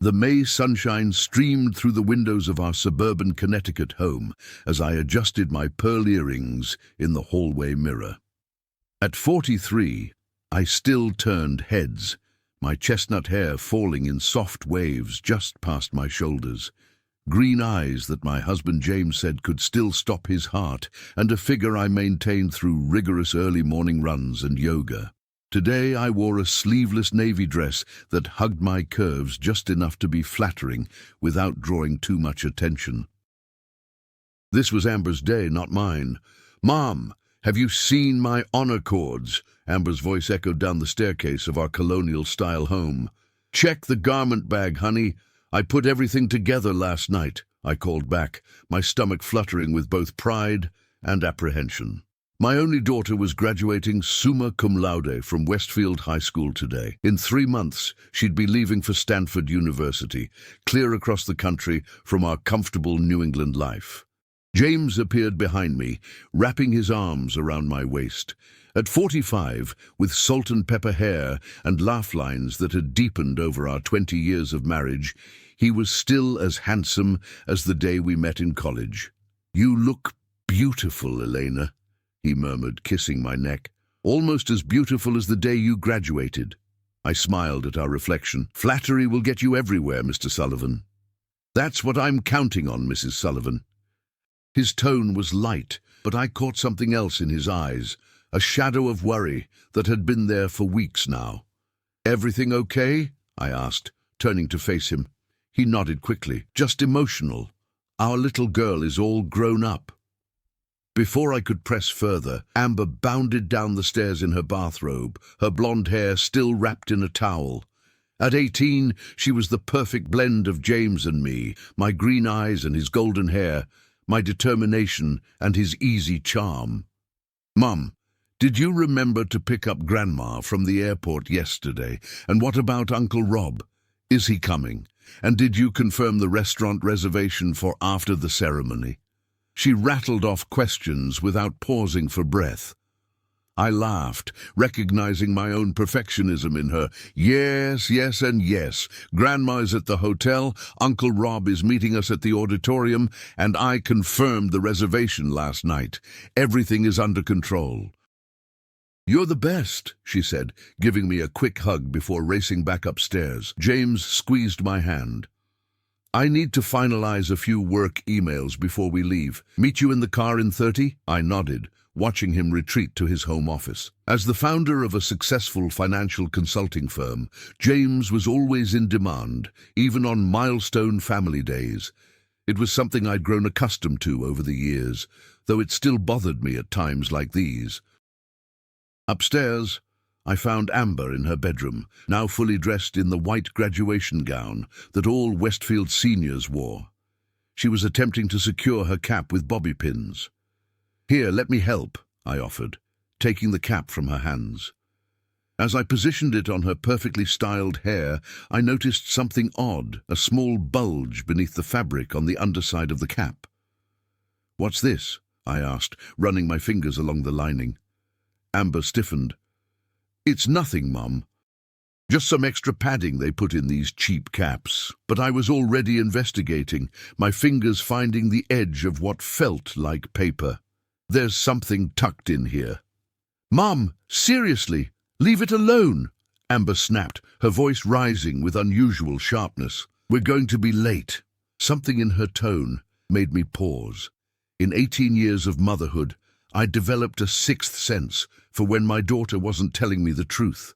The May sunshine streamed through the windows of our suburban Connecticut home as I adjusted my pearl earrings in the hallway mirror. At 43, I still turned heads, my chestnut hair falling in soft waves just past my shoulders, green eyes that my husband James said could still stop his heart, and a figure I maintained through rigorous early morning runs and yoga. Today I wore a sleeveless navy dress that hugged my curves just enough to be flattering without drawing too much attention. This was Amber's day, not mine. "Mom, have you seen my honor cords?" Amber's voice echoed down the staircase of our colonial-style home. "Check the garment bag, honey. I put everything together last night," I called back, my stomach fluttering with both pride and apprehension. My only daughter was graduating summa cum laude from Westfield High School today. In 3 months, she'd be leaving for Stanford University, clear across the country from our comfortable New England life. James appeared behind me, wrapping his arms around my waist. At 45, with salt and pepper hair and laugh lines that had deepened over our 20 years of marriage, he was still as handsome as the day we met in college. "You look beautiful, Elena," he murmured, kissing my neck. "Almost as beautiful as the day you graduated." I smiled at our reflection. "Flattery will get you everywhere, Mr. Sullivan." "That's what I'm counting on, Mrs. Sullivan." His tone was light, but I caught something else in his eyes, a shadow of worry that had been there for weeks now. "Everything okay?" I asked, turning to face him. He nodded quickly. "Just emotional. Our little girl is all grown up." Before I could press further, Amber bounded down the stairs in her bathrobe, her blonde hair still wrapped in a towel. At 18, she was the perfect blend of James and me, my green eyes and his golden hair, my determination and his easy charm. "Mum, did you remember to pick up Grandma from the airport yesterday? And what about Uncle Rob? Is he coming? And did you confirm the restaurant reservation for after the ceremony?" She rattled off questions without pausing for breath. I laughed, recognizing my own perfectionism in her. "Yes, yes, and yes. Grandma is at the hotel, Uncle Rob is meeting us at the auditorium, and I confirmed the reservation last night. Everything is under control." "You're the best," she said, giving me a quick hug before racing back upstairs. James squeezed my hand. "I need to finalize a few work emails before we leave. Meet you in the car in 30? I nodded, watching him retreat to his home office. As the founder of a successful financial consulting firm, James was always in demand, even on milestone family days. It was something I'd grown accustomed to over the years, though it still bothered me at times like these. Upstairs, I found Amber in her bedroom, now fully dressed in the white graduation gown that all Westfield seniors wore. She was attempting to secure her cap with bobby pins. "Here, let me help," I offered, taking the cap from her hands. As I positioned it on her perfectly styled hair, I noticed something odd, a small bulge beneath the fabric on the underside of the cap. "What's this?" I asked, running my fingers along the lining. Amber stiffened. "It's nothing, Mum. Just some extra padding they put in these cheap caps." But I was already investigating, my fingers finding the edge of what felt like paper. "There's something tucked in here." "Mum, seriously, leave it alone," Amber snapped, her voice rising with unusual sharpness. "We're going to be late." Something in her tone made me pause. In 18 years of motherhood, I developed a sixth sense for when my daughter wasn't telling me the truth.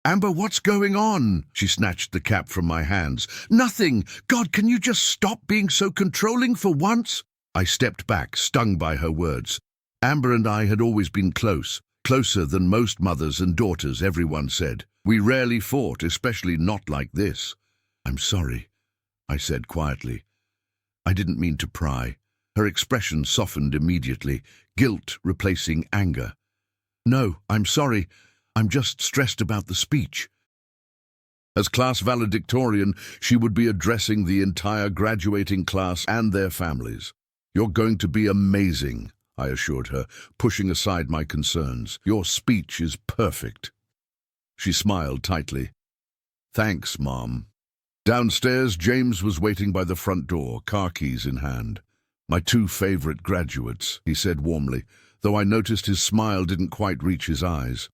"Amber, what's going on?" She snatched the cap from my hands. "Nothing! God, can you just stop being so controlling for once?" I stepped back, stung by her words. Amber and I had always been close, closer than most mothers and daughters, everyone said. We rarely fought, especially not like this. "I'm sorry," I said quietly. I didn't mean to pry. Her expression softened immediately, guilt replacing anger. "No, I'm sorry. I'm just stressed about the speech." As class valedictorian, she would be addressing the entire graduating class and their families. "You're going to be amazing," I assured her, pushing aside my concerns. "Your speech is perfect." She smiled tightly. "Thanks, Mom." Downstairs, James was waiting by the front door, car keys in hand. "My two favorite graduates," he said warmly, though I noticed his smile didn't quite reach his eyes.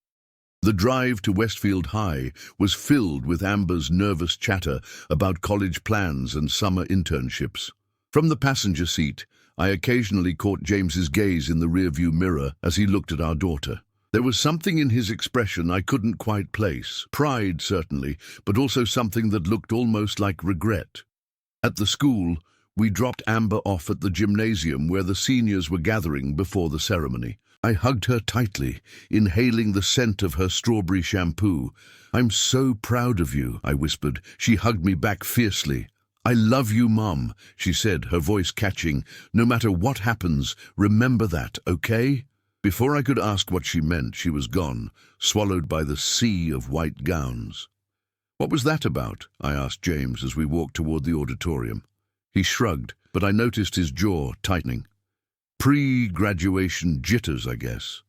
The drive to Westfield High was filled with Amber's nervous chatter about college plans and summer internships. From the passenger seat, I occasionally caught James's gaze in the rearview mirror as he looked at our daughter. There was something in his expression I couldn't quite place. Pride, certainly, but also something that looked almost like regret. At the school, we dropped Amber off at the gymnasium where the seniors were gathering before the ceremony. I hugged her tightly, inhaling the scent of her strawberry shampoo. "I'm so proud of you," I whispered. She hugged me back fiercely. "I love you, Mom," she said, her voice catching. "No matter what happens, remember that, okay?" Before I could ask what she meant, she was gone, swallowed by the sea of white gowns. "What was that about?" I asked James as we walked toward the auditorium. He shrugged, but I noticed his jaw tightening. Pre-graduation jitters, I guess.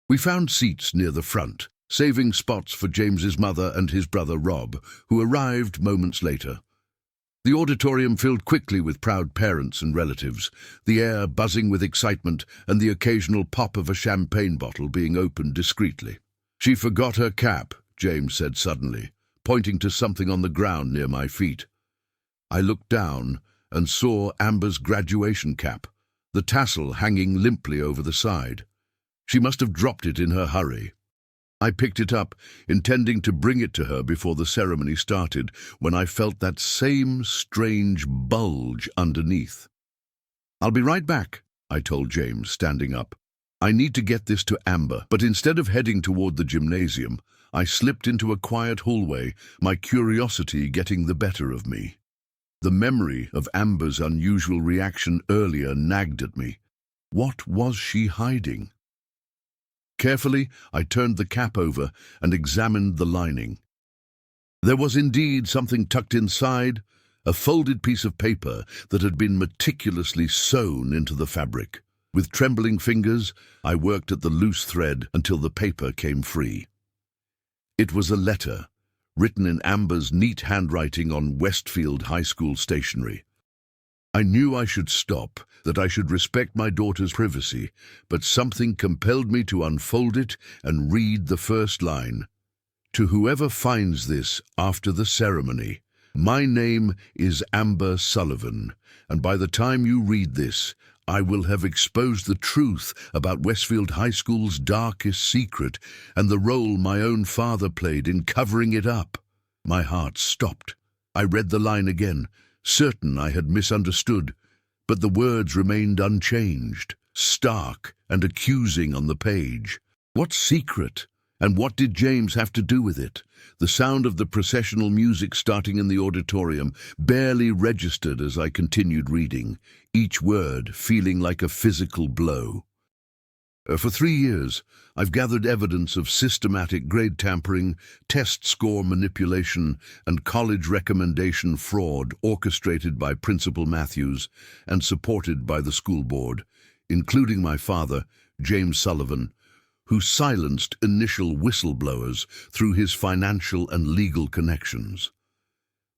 We found seats near the front, saving spots for James's mother and his brother Rob, who arrived moments later. The auditorium filled quickly with proud parents and relatives, the air buzzing with excitement and the occasional pop of a champagne bottle being opened discreetly. "She forgot her cap," James said suddenly, pointing to something on the ground near my feet. I looked down and saw Amber's graduation cap, the tassel hanging limply over the side. She must have dropped it in her hurry. I picked it up, intending to bring it to her before the ceremony started, when I felt that same strange bulge underneath. "I'll be right back," I told James, standing up. "I need to get this to Amber." But instead of heading toward the gymnasium, I slipped into a quiet hallway, my curiosity getting the better of me. The memory of Amber's unusual reaction earlier nagged at me. What was she hiding? Carefully, I turned the cap over and examined the lining. There was indeed something tucked inside, a folded piece of paper that had been meticulously sewn into the fabric. With trembling fingers, I worked at the loose thread until the paper came free. It was a letter, written in Amber's neat handwriting on Westfield High School stationery. I knew I should stop, that I should respect my daughter's privacy, but something compelled me to unfold it and read the first line. "To whoever finds this after the ceremony, my name is Amber Sullivan, and by the time you read this, I will have exposed the truth about Westfield High School's darkest secret and the role my own father played in covering it up." My heart stopped. I read the line again, certain I had misunderstood, but the words remained unchanged, stark and accusing on the page. What secret? And what did James have to do with it? The sound of the processional music starting in the auditorium barely registered as I continued reading, each word feeling like a physical blow. For 3 years, I've gathered evidence of systematic grade tampering, test score manipulation, and college recommendation fraud orchestrated by Principal Matthews and supported by the school board, including my father, James Sullivan, who silenced initial whistleblowers through his financial and legal connections.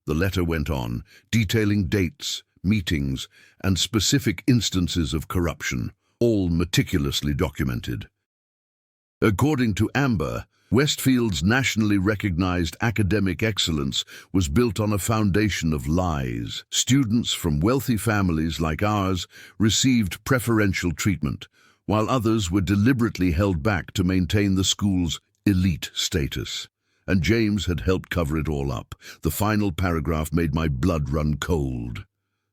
The letter went on, detailing dates, meetings, and specific instances of corruption, all meticulously documented. According to Amber, Westfield's nationally recognized academic excellence was built on a foundation of lies. Students from wealthy families like ours received preferential treatment, while others were deliberately held back to maintain the school's elite status. And James had helped cover it all up. The final paragraph made my blood run cold.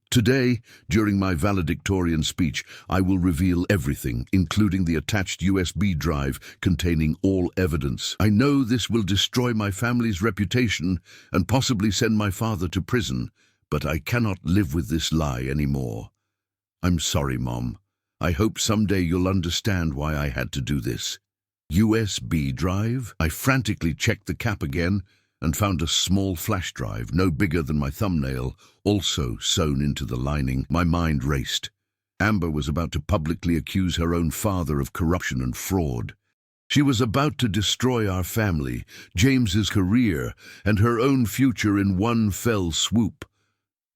Today, during my valedictorian speech, I will reveal everything, including the attached USB drive containing all evidence. I know this will destroy my family's reputation and possibly send my father to prison, but I cannot live with this lie anymore. I'm sorry, Mom. I hope someday you'll understand why I had to do this. USB drive? I frantically checked the cap again and found a small flash drive, no bigger than my thumbnail, also sewn into the lining. My mind raced. Amber was about to publicly accuse her own father of corruption and fraud. She was about to destroy our family, James's career, and her own future in one fell swoop.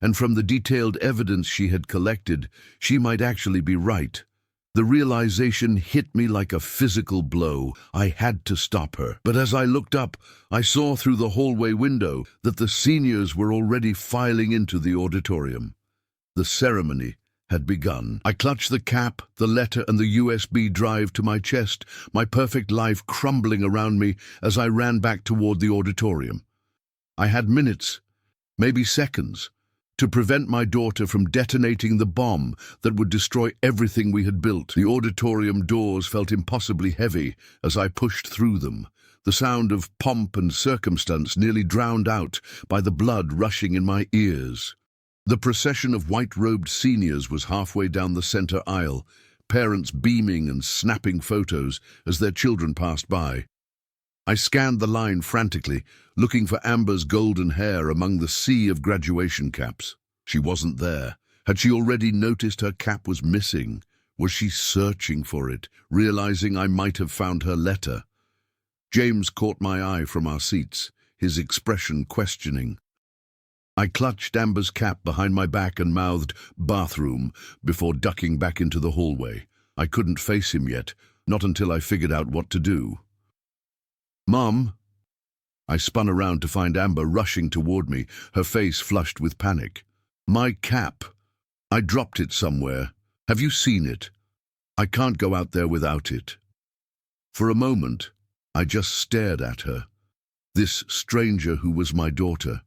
And from the detailed evidence she had collected, she might actually be right. The realization hit me like a physical blow. I had to stop her. But as I looked up, I saw through the hallway window that the seniors were already filing into the auditorium. The ceremony had begun. I clutched the cap, the letter, and the USB drive to my chest, my perfect life crumbling around me as I ran back toward the auditorium. I had minutes, maybe seconds, to prevent my daughter from detonating the bomb that would destroy everything we had built. The auditorium doors felt impossibly heavy as I pushed through them, the sound of pomp and circumstance nearly drowned out by the blood rushing in my ears. The procession of white-robed seniors was halfway down the center aisle, parents beaming and snapping photos as their children passed by. I scanned the line frantically, looking for Amber's golden hair among the sea of graduation caps. She wasn't there. Had she already noticed her cap was missing? Was she searching for it, realizing I might have found her letter? James caught my eye from our seats, his expression questioning. I clutched Amber's cap behind my back and mouthed, "Bathroom," before ducking back into the hallway. I couldn't face him yet, not until I figured out what to do. "Mom!" I spun around to find Amber rushing toward me, her face flushed with panic. "My cap. I dropped it somewhere. Have you seen it? I can't go out there without it." For a moment, I just stared at her, this stranger who was my daughter.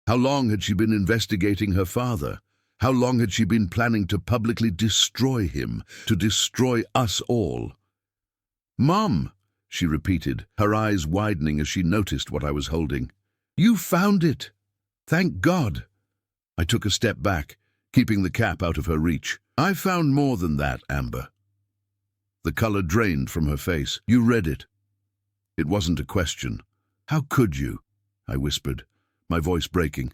How long had she been investigating her father? How long had she been planning to publicly destroy him, to destroy us all? "Mom!" she repeated, her eyes widening as she noticed what I was holding. "You found it! Thank God!" I took a step back, keeping the cap out of her reach. "I found more than that, Amber." The color drained from her face. "You read it." It wasn't a question. "How could you?" I whispered, my voice breaking.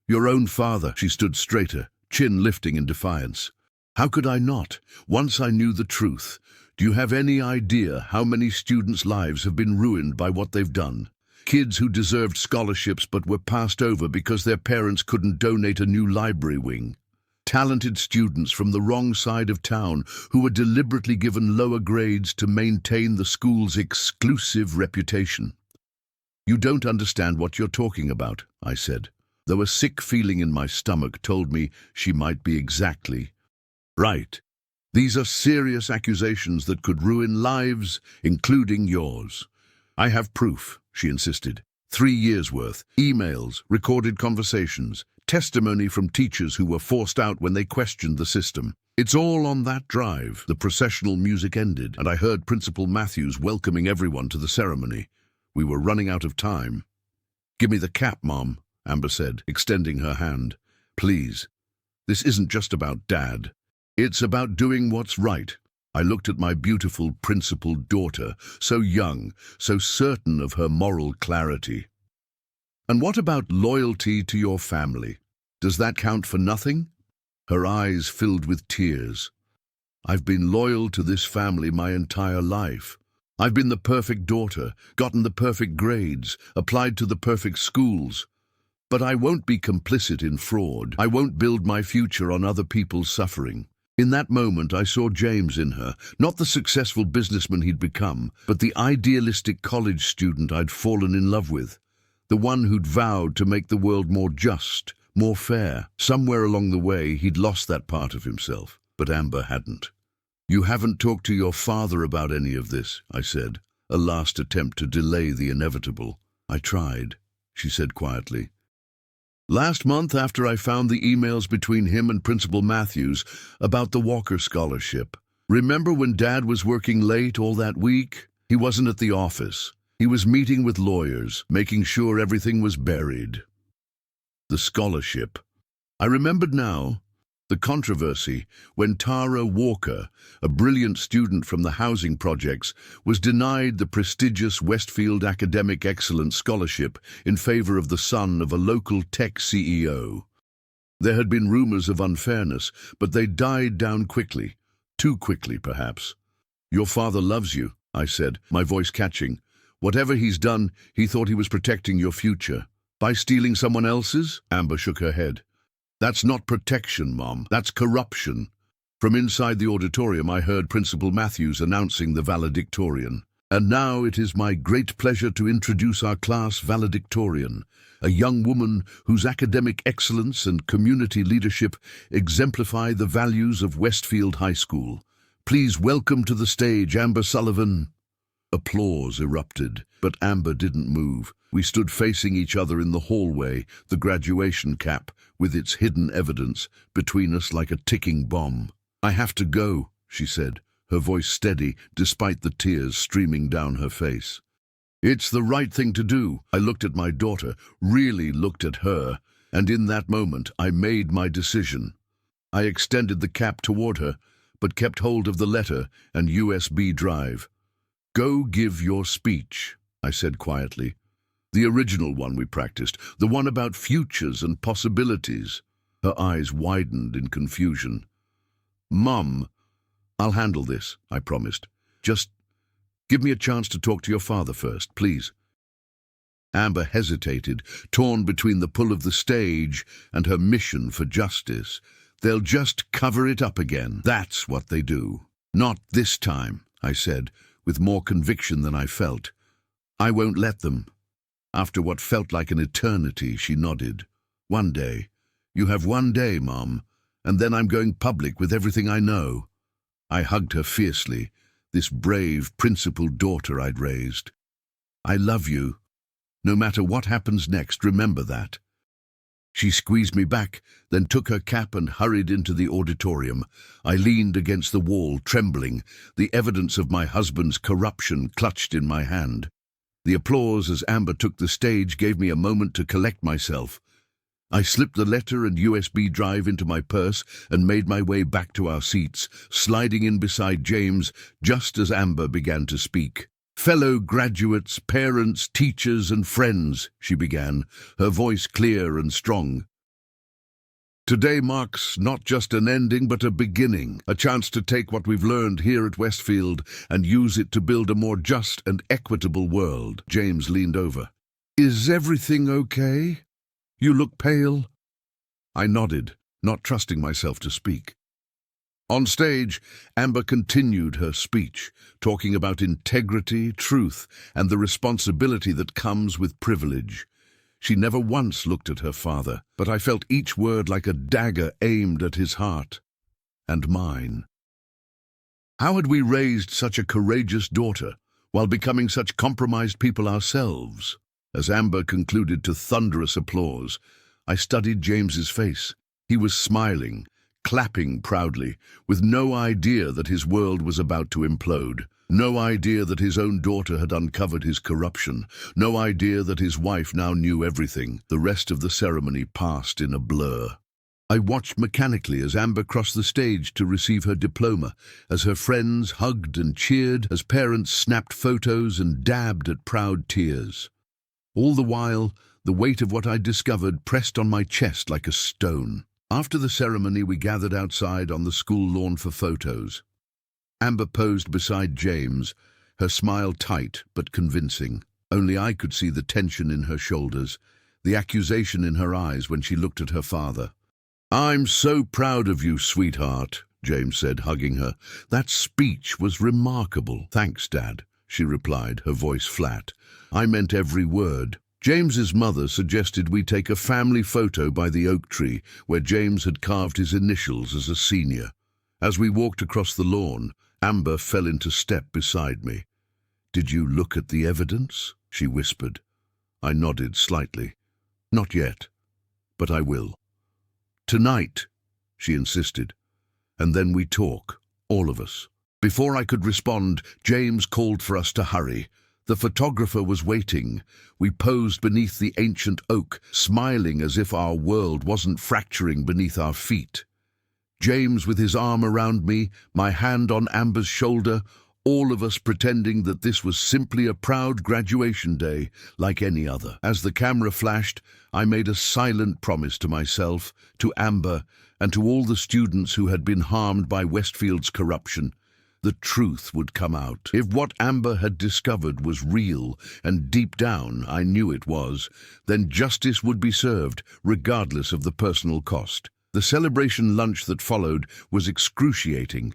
"Your own father." She stood straighter, chin lifting in defiance. "How could I not, once I knew the truth? Do you have any idea how many students' lives have been ruined by what they've done? Kids who deserved scholarships but were passed over because their parents couldn't donate a new library wing. Talented students from the wrong side of town who were deliberately given lower grades to maintain the school's exclusive reputation." "You don't understand what you're talking about," I said, though a sick feeling in my stomach told me she might be exactly right. "These are serious accusations that could ruin lives, including yours." "I have proof," she insisted. 3 years' worth, emails, recorded conversations, testimony from teachers who were forced out when they questioned the system. It's all on that drive. The processional music ended, and I heard Principal Matthews welcoming everyone to the ceremony. We were running out of time. "Give me the cap, Mom," Amber said, extending her hand. "Please. This isn't just about Dad. It's about doing what's right." I looked at my beautiful principled daughter, so young, so certain of her moral clarity. "And what about loyalty to your family? Does that count for nothing?" Her eyes filled with tears. "I've been loyal to this family my entire life. I've been the perfect daughter, gotten the perfect grades, applied to the perfect schools. But I won't be complicit in fraud. I won't build my future on other people's suffering." In that moment, I saw James in her, not the successful businessman he'd become, but the idealistic college student I'd fallen in love with, the one who'd vowed to make the world more just, more fair. Somewhere along the way, he'd lost that part of himself, but Amber hadn't. "You haven't talked to your father about any of this," I said, a last attempt to delay the inevitable. "I tried," she said quietly. "Last month, after I found the emails between him and Principal Matthews about the Walker Scholarship. Remember when Dad was working late all that week? He wasn't at the office. He was meeting with lawyers, making sure everything was buried." The scholarship. I remembered now. The controversy when Tara Walker, a brilliant student from the housing projects, was denied the prestigious Westfield Academic Excellence Scholarship in favor of the son of a local tech CEO. There had been rumors of unfairness, but they died down quickly. Too quickly, perhaps. "Your father loves you," I said, my voice catching. Whatever he's done, he thought he was protecting your future. By stealing someone else's? Amber shook her head. That's not protection, Mom. That's corruption. From inside the auditorium, I heard Principal Matthews announcing the valedictorian. And now it is my great pleasure to introduce our class valedictorian, a young woman whose academic excellence and community leadership exemplify the values of Westfield High School. Please welcome to the stage Amber Sullivan. Applause erupted, but Amber didn't move. We stood facing each other in the hallway, the graduation cap, with its hidden evidence, between us like a ticking bomb. I have to go, she said, her voice steady despite the tears streaming down her face. It's the right thing to do. I looked at my daughter, really looked at her, and in that moment I made my decision. I extended the cap toward her, but kept hold of the letter and USB drive. Go give your speech, I said quietly. The original one we practiced, the one about futures and possibilities. Her eyes widened in confusion. Mum, I'll handle this, I promised. Just give me a chance to talk to your father first, please. Amber hesitated, torn between the pull of the stage and her mission for justice. They'll just cover it up again. That's what they do. Not this time, I said, with more conviction than I felt. I won't let them. After what felt like an eternity, she nodded. One day. You have one day, Mom, and then I'm going public with everything I know. I hugged her fiercely, this brave, principled daughter I'd raised. I love you. No matter what happens next, remember that. She squeezed me back, then took her cap and hurried into the auditorium. I leaned against the wall, trembling, the evidence of my husband's corruption clutched in my hand. The applause as Amber took the stage gave me a moment to collect myself. I slipped the letter and USB drive into my purse and made my way back to our seats, sliding in beside James just as Amber began to speak. Fellow graduates, parents, teachers, and friends, she began, her voice clear and strong. Today marks not just an ending but a beginning, a chance to take what we've learned here at Westfield and use it to build a more just and equitable world. James leaned over. Is everything okay? You look pale. I nodded, not trusting myself to speak. On stage, Amber continued her speech, talking about integrity, truth, and the responsibility that comes with privilege. She never once looked at her father, but I felt each word like a dagger aimed at his heart and mine. How had we raised such a courageous daughter while becoming such compromised people ourselves? As Amber concluded to thunderous applause, I studied James's face. He was smiling, clapping proudly, with no idea that his world was about to implode, no idea that his own daughter had uncovered his corruption, no idea that his wife now knew everything. The rest of the ceremony passed in a blur. I watched mechanically as Amber crossed the stage to receive her diploma, as her friends hugged and cheered, as parents snapped photos and dabbed at proud tears. All the while, the weight of what I'd discovered pressed on my chest like a stone. After the ceremony, we gathered outside on the school lawn for photos. Amber posed beside James, her smile tight but convincing. Only I could see the tension in her shoulders, the accusation in her eyes when she looked at her father. I'm so proud of you, sweetheart, James said, hugging her. That speech was remarkable. Thanks, Dad, she replied, her voice flat. I meant every word. James's mother suggested we take a family photo by the oak tree where James had carved his initials as a senior. As we walked across the lawn, Amber fell into step beside me. Did you look at the evidence? She whispered. I nodded slightly. Not yet, but I will. Tonight, she insisted, and then we talk, all of us. Before I could respond, James called for us to hurry. The photographer was waiting. We posed beneath the ancient oak, smiling as if our world wasn't fracturing beneath our feet. James with his arm around me, my hand on Amber's shoulder, all of us pretending that this was simply a proud graduation day like any other. As the camera flashed, I made a silent promise to myself, to Amber, and to all the students who had been harmed by Westfield's corruption. the truth would come out. If what Amber had discovered was real, and deep down I knew it was, then justice would be served, regardless of the personal cost. The celebration lunch that followed was excruciating.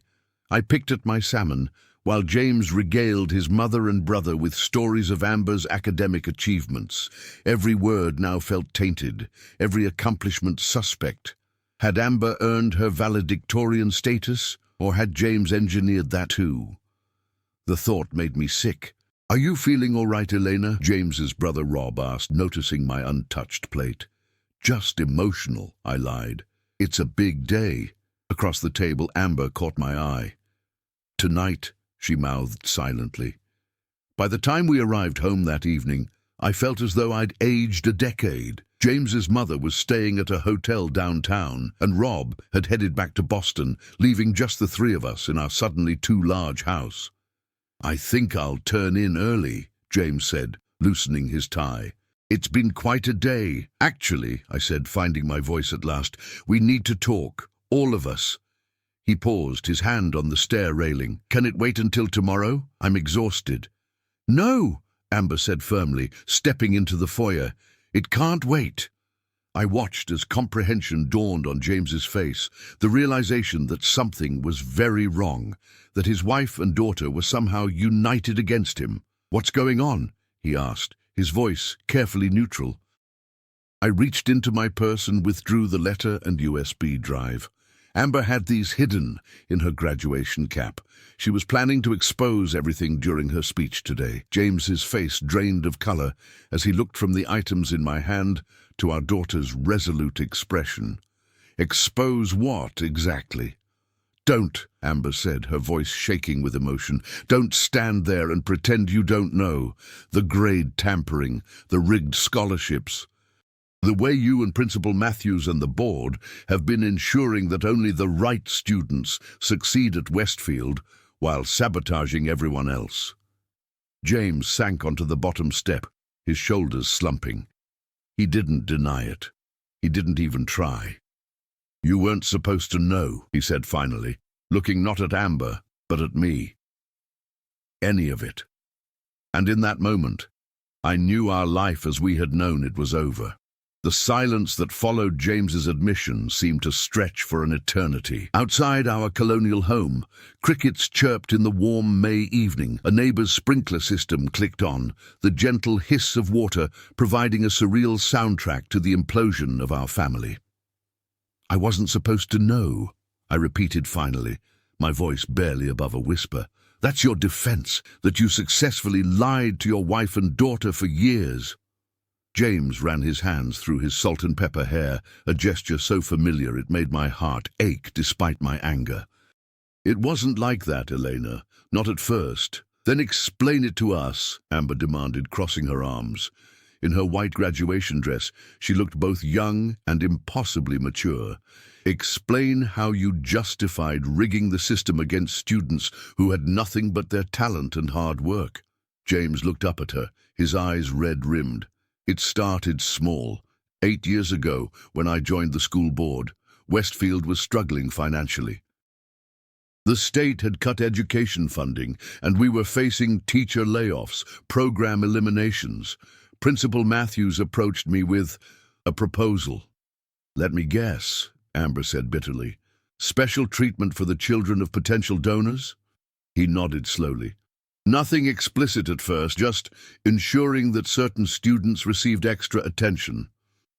I picked at my salmon, while James regaled his mother and brother with stories of Amber's academic achievements. Every word now felt tainted, every accomplishment suspect. Had Amber earned her valedictorian status, or had James engineered that too? The thought made me sick. "Are you feeling all right, Elena?" James's brother Rob asked, noticing my untouched plate. "Just emotional," I lied. "It's a big day." Across the table, Amber caught my eye. "Tonight," she mouthed silently. By the time we arrived home that evening, I felt as though I'd aged a decade. James's mother was staying at a hotel downtown, and Rob had headed back to Boston, leaving just the three of us in our suddenly too large house. "I think I'll turn in early," James said, loosening his tie. "It's been quite a day." "Actually," I said, finding my voice at last, "we need to talk, all of us." He paused, his hand on the stair railing. "Can it wait until tomorrow? I'm exhausted." "No," Amber said firmly, stepping into the foyer. "It can't wait." I watched as comprehension dawned on James's face, the realization that something was very wrong, that his wife and daughter were somehow united against him. "What's going on?" he asked, his voice carefully neutral. I reached into my purse and withdrew the letter and USB drive. Amber had these hidden in her graduation cap. She was planning to expose everything during her speech today. James's face drained of color as he looked from the items in my hand to our daughter's resolute expression. "Expose what, exactly?" "Don't," Amber said, her voice shaking with emotion. "Don't stand there and pretend you don't know. The grade tampering, the rigged scholarships. The way you and Principal Matthews and the board have been ensuring that only the right students succeed at Westfield while sabotaging everyone else." James sank onto the bottom step, his shoulders slumping. He didn't deny it. He didn't even try. "You weren't supposed to know," he said finally, looking not at Amber, but at me. "Any of it." And in that moment, I knew our life as we had known it was over. The silence that followed James's admission seemed to stretch for an eternity. Outside our colonial home, crickets chirped in the warm May evening. A neighbor's sprinkler system clicked on, the gentle hiss of water providing a surreal soundtrack to the implosion of our family. "I wasn't supposed to know," I repeated finally, my voice barely above a whisper. "That's your defense, that you successfully lied to your wife and daughter for years." James ran his hands through his salt and pepper hair, a gesture so familiar it made my heart ache despite my anger. "It wasn't like that, Elena. Not at first." "Then explain it to us," Amber demanded, crossing her arms. In her white graduation dress, she looked both young and impossibly mature. "Explain how you justified rigging the system against students who had nothing but their talent and hard work." James looked up at her, his eyes red-rimmed. "It started small. 8 years ago, when I joined the school board, Westfield was struggling financially. The state had cut education funding, and we were facing teacher layoffs, program eliminations. Principal Matthews approached me with a proposal." "Let me guess," Amber said bitterly. "Special treatment for the children of potential donors?" He nodded slowly. "Nothing explicit at first, just ensuring that certain students received extra attention.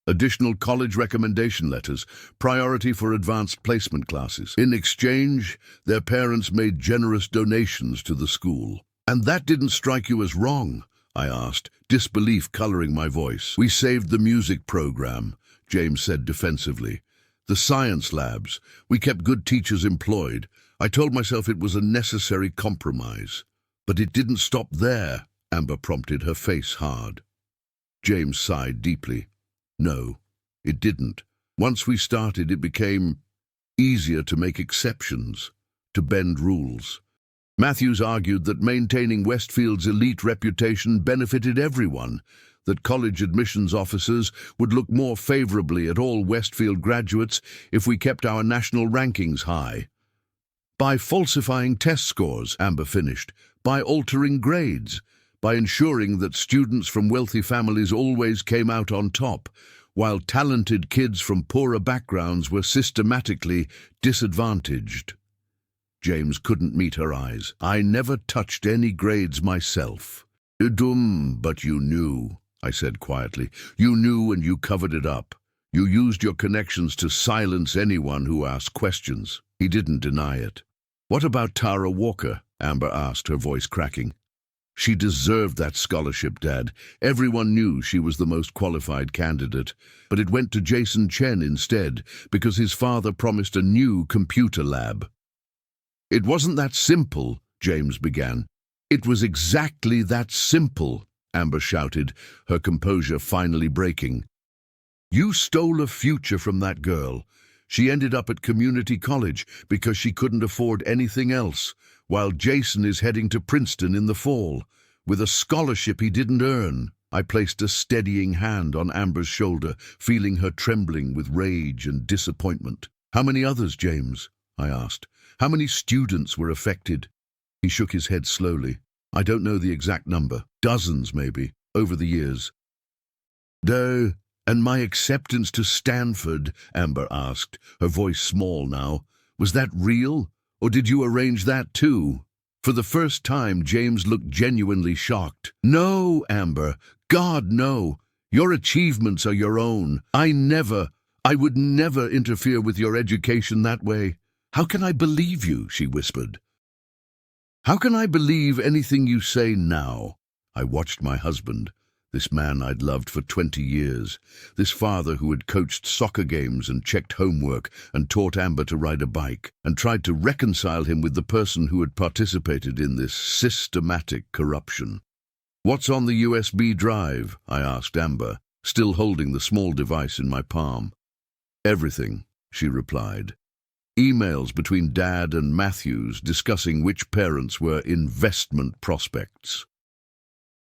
Additional college recommendation letters, priority for advanced placement classes. In exchange, their parents made generous donations to the school." "And that didn't strike you as wrong?" I asked, disbelief coloring my voice. "We saved the music program," James said defensively. "The science labs. We kept good teachers employed. I told myself it was a necessary compromise." "But it didn't stop there," Amber prompted, her face hard. James sighed deeply. "No, it didn't. Once we started, it became easier to make exceptions, to bend rules. Matthews argued that maintaining Westfield's elite reputation benefited everyone, that college admissions officers would look more favorably at all Westfield graduates if we kept our national rankings high. By falsifying test scores, Amber finished. By altering grades. By ensuring that students from wealthy families always came out on top, while talented kids from poorer backgrounds were systematically disadvantaged. James couldn't meet her eyes. I never touched any grades myself. But you knew, I said quietly. You knew and you covered it up. You used your connections to silence anyone who asked questions. He didn't deny it. What about Tara Walker? Amber asked, her voice cracking. She deserved that scholarship, Dad. Everyone knew she was the most qualified candidate, but it went to Jason Chen instead because his father promised a new computer lab. It wasn't that simple, James began. It was exactly that simple, Amber shouted, her composure finally breaking. You stole a future from that girl. She ended up at community college because she couldn't afford anything else, while Jason is heading to Princeton in the fall, with a scholarship he didn't earn. I placed a steadying hand on Amber's shoulder, feeling her trembling with rage and disappointment. How many others, James? I asked. How many students were affected? He shook his head slowly. I don't know the exact number. Dozens, maybe, over the years. No, and my acceptance to Stanford, Amber asked, her voice small now. Was that real? Or did you arrange that too? For the first time, James looked genuinely shocked. No, Amber. God, no. Your achievements are your own. I would never interfere with your education that way. How can I believe you? She whispered. How can I believe anything you say now? I watched my husband, this man I'd loved for 20 years, this father who had coached soccer games and checked homework and taught Amber to ride a bike, and tried to reconcile him with the person who had participated in this systematic corruption. What's on the USB drive? I asked Amber, still holding the small device in my palm. Everything, she replied. Emails between Dad and Matthews discussing which parents were investment prospects.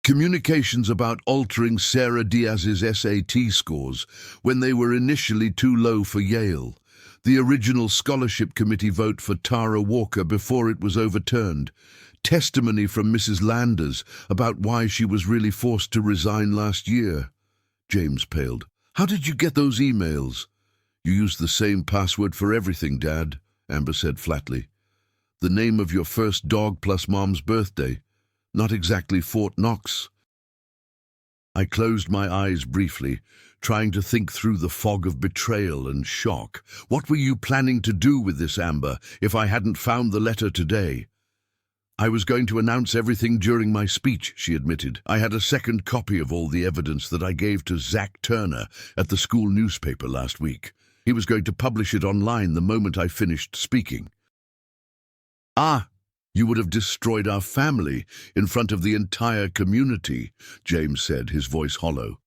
Communications about altering Sarah Diaz's SAT scores when they were initially too low for Yale. The original scholarship committee vote for Tara Walker before it was overturned. Testimony from Mrs. Landers about why she was really forced to resign last year. James paled. How did you get those emails? You used the same password for everything, Dad, Amber said flatly. The name of your first dog plus Mom's birthday. Not exactly Fort Knox. I closed my eyes briefly, trying to think through the fog of betrayal and shock. What were you planning to do with this, Amber, if I hadn't found the letter today? I was going to announce everything during my speech, she admitted. I had a second copy of all the evidence that I gave to Zach Turner at the school newspaper last week. He was going to publish it online the moment I finished speaking. Ah, you would have destroyed our family in front of the entire community, James said, his voice hollow.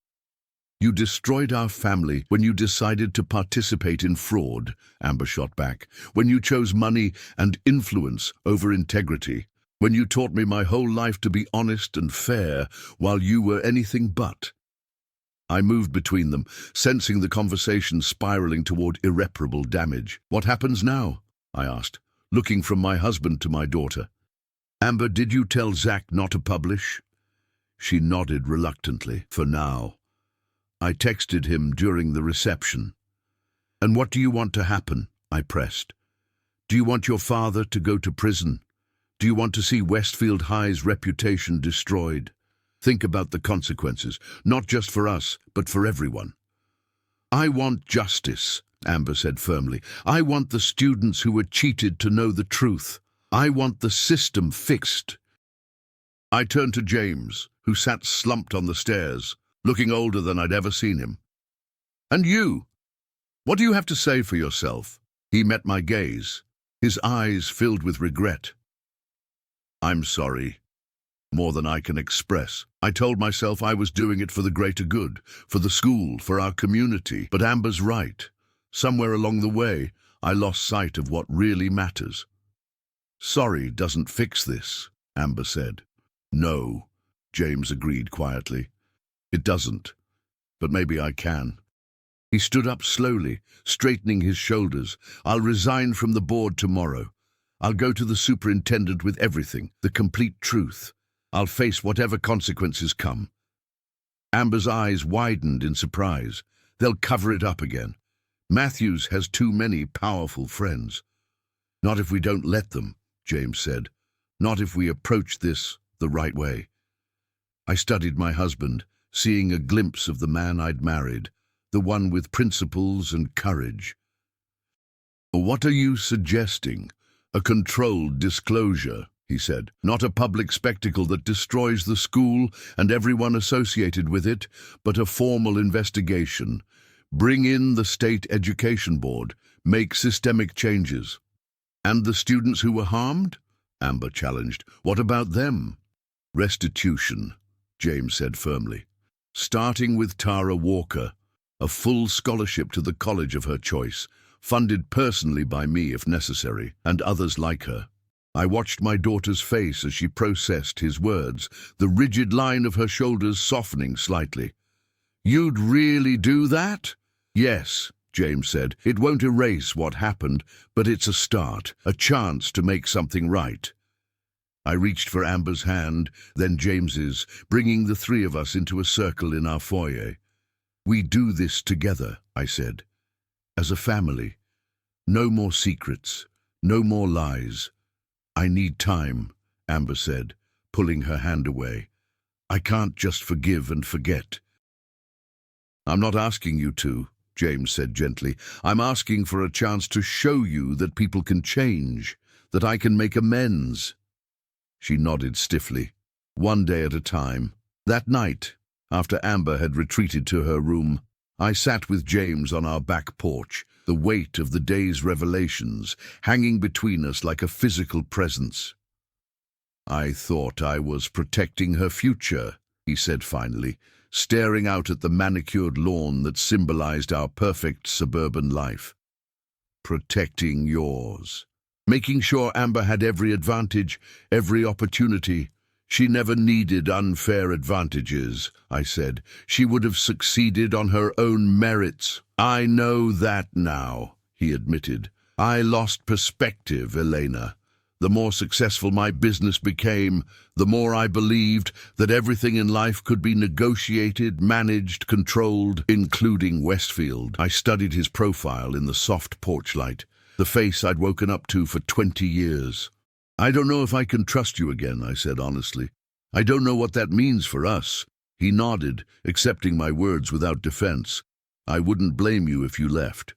You destroyed our family when you decided to participate in fraud, Amber shot back. When you chose money and influence over integrity. When you taught me my whole life to be honest and fair while you were anything but. I moved between them, sensing the conversation spiraling toward irreparable damage. What happens now? I asked, looking from my husband to my daughter. Amber, did you tell Zach not to publish? She nodded reluctantly, for now. I texted him during the reception. And what do you want to happen? I pressed. Do you want your father to go to prison? Do you want to see Westfield High's reputation destroyed? Think about the consequences, not just for us, but for everyone. I want justice, Amber said firmly. I want the students who were cheated to know the truth. I want the system fixed. I turned to James, who sat slumped on the stairs, looking older than I'd ever seen him. And you? What do you have to say for yourself? He met my gaze, his eyes filled with regret. I'm sorry. More than I can express. I told myself I was doing it for the greater good, for the school, for our community. But Amber's right. Somewhere along the way, I lost sight of what really matters. Sorry doesn't fix this, Amber said. No, James agreed quietly. It doesn't, but maybe I can. He stood up slowly, straightening his shoulders. I'll resign from the board tomorrow. I'll go to the superintendent with everything, the complete truth. I'll face whatever consequences come." Amber's eyes widened in surprise. "They'll cover it up again. Matthews has too many powerful friends." "Not if we don't let them," James said. "Not if we approach this the right way." I studied my husband, seeing a glimpse of the man I'd married, the one with principles and courage. "What are you suggesting? A controlled disclosure," he said. "Not a public spectacle that destroys the school and everyone associated with it, but a formal investigation. Bring in the State Education Board. Make systemic changes." "And the students who were harmed?" Amber challenged. "What about them?" "Restitution," James said firmly. "Starting with Tara Walker, a full scholarship to the college of her choice, funded personally by me if necessary, and others like her." I watched my daughter's face as she processed his words, the rigid line of her shoulders softening slightly. "You'd really do that?" "Yes," James said. "It won't erase what happened, but it's a start, a chance to make something right." I reached for Amber's hand, then James's, bringing the three of us into a circle in our foyer. "We do this together," I said. "As a family. No more secrets, no more lies." "I need time," Amber said, pulling her hand away. "I can't just forgive and forget." "I'm not asking you to," James said gently. "I'm asking for a chance to show you that people can change, that I can make amends." She nodded stiffly. "One day at a time." That night, after Amber had retreated to her room, I sat with James on our back porch, the weight of the day's revelations hanging between us like a physical presence. "I thought I was protecting her future," he said finally, staring out at the manicured lawn that symbolized our perfect suburban life. "Protecting yours. Making sure Amber had every advantage, every opportunity. She never needed unfair advantages," I said. "She would have succeeded on her own merits." "I know that now," he admitted. "I lost perspective, Elena. The more successful my business became, the more I believed that everything in life could be negotiated, managed, controlled, including Westfield." I studied his profile in the soft porch light, the face I'd woken up to for 20 years. "I don't know if I can trust you again," I said honestly. "I don't know what that means for us." He nodded, accepting my words without defense. "I wouldn't blame you if you left."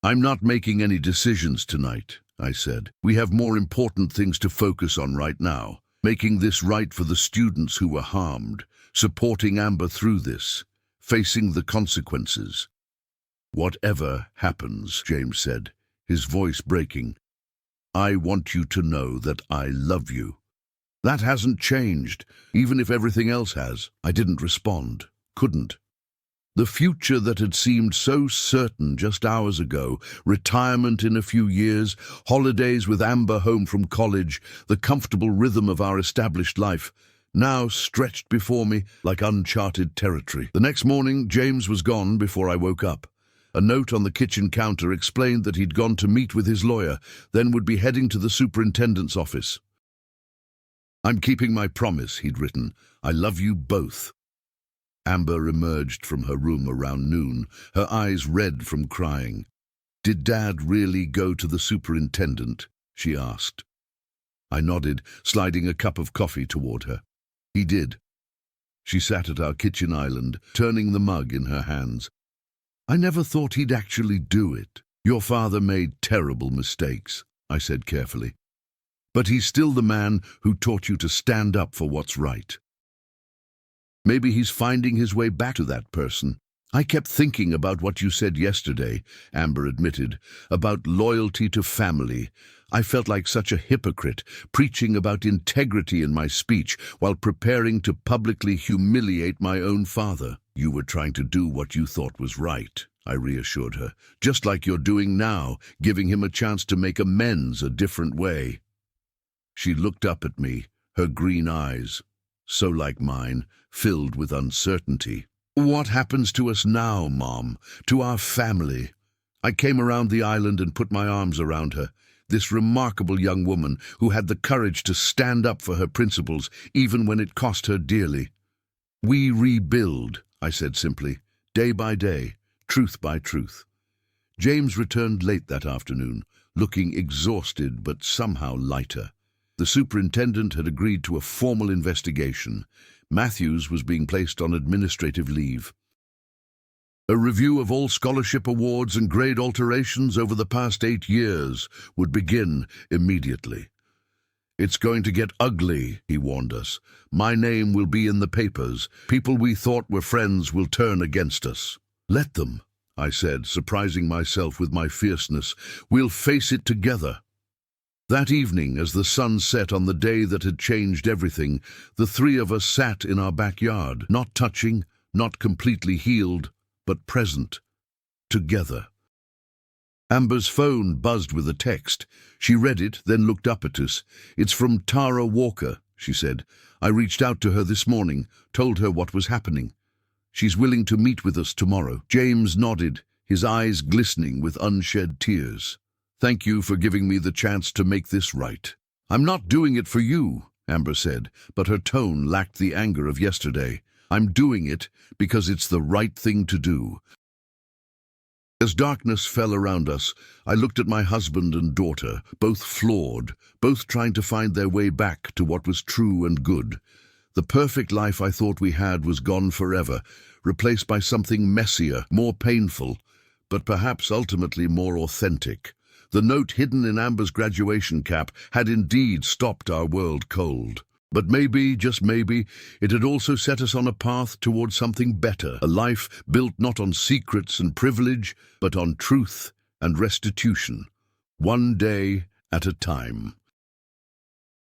"I'm not making any decisions tonight," I said. "We have more important things to focus on right now. Making this right for the students who were harmed, supporting Amber through this, facing the consequences." "Whatever happens," James said, his voice breaking, "I want you to know that I love you. That hasn't changed, even if everything else has." I didn't respond, couldn't. The future that had seemed so certain just hours ago, retirement in a few years, holidays with Amber home from college, the comfortable rhythm of our established life, now stretched before me like uncharted territory. The next morning, James was gone before I woke up. A note on the kitchen counter explained that he'd gone to meet with his lawyer, then would be heading to the superintendent's office. "I'm keeping my promise," he'd written. "I love you both." Amber emerged from her room around noon, her eyes red from crying. "Did Dad really go to the superintendent?" she asked. I nodded, sliding a cup of coffee toward her. "He did." She sat at our kitchen island, turning the mug in her hands. "I never thought he'd actually do it. Your father made terrible mistakes," I said carefully. "But he's still the man who taught you to stand up for what's right." "Maybe he's finding his way back to that person." "I kept thinking about what you said yesterday," Amber admitted, "about loyalty to family. I felt like such a hypocrite, preaching about integrity in my speech while preparing to publicly humiliate my own father." "You were trying to do what you thought was right," I reassured her, "just like you're doing now, giving him a chance to make amends a different way." She looked up at me, her green eyes, so like mine, filled with uncertainty. "What happens to us now, Mom? To our family?" I came around the island and put my arms around her. this remarkable young woman who had the courage to stand up for her principles even when it cost her dearly. "We rebuild," I said simply, "day by day, truth by truth." James returned late that afternoon, looking exhausted but somehow lighter. The superintendent had agreed to a formal investigation. Matthews was being placed on administrative leave. A review of all scholarship awards and grade alterations over the past 8 years would begin immediately. "It's going to get ugly," he warned us. "My name will be in the papers. People we thought were friends will turn against us." "Let them," I said, surprising myself with my fierceness. "We'll face it together." That evening, as the sun set on the day that had changed everything, the three of us sat in our backyard, not touching, not completely healed, but present, together. Amber's phone buzzed with a text. She read it, then looked up at us. "It's from Tara Walker," she said. "I reached out to her this morning, told her what was happening. She's willing to meet with us tomorrow." James nodded, his eyes glistening with unshed tears. "Thank you for giving me the chance to make this right." "I'm not doing it for you," Amber said, but her tone lacked the anger of yesterday. "I'm doing it because it's the right thing to do." As darkness fell around us, I looked at my husband and daughter, both flawed, both trying to find their way back to what was true and good. The perfect life I thought we had was gone forever, replaced by something messier, more painful, but perhaps ultimately more authentic. The note hidden in Amber's graduation cap had indeed stopped our world cold. But maybe, just maybe, it had also set us on a path towards something better, a life built not on secrets and privilege, but on truth and restitution, one day at a time.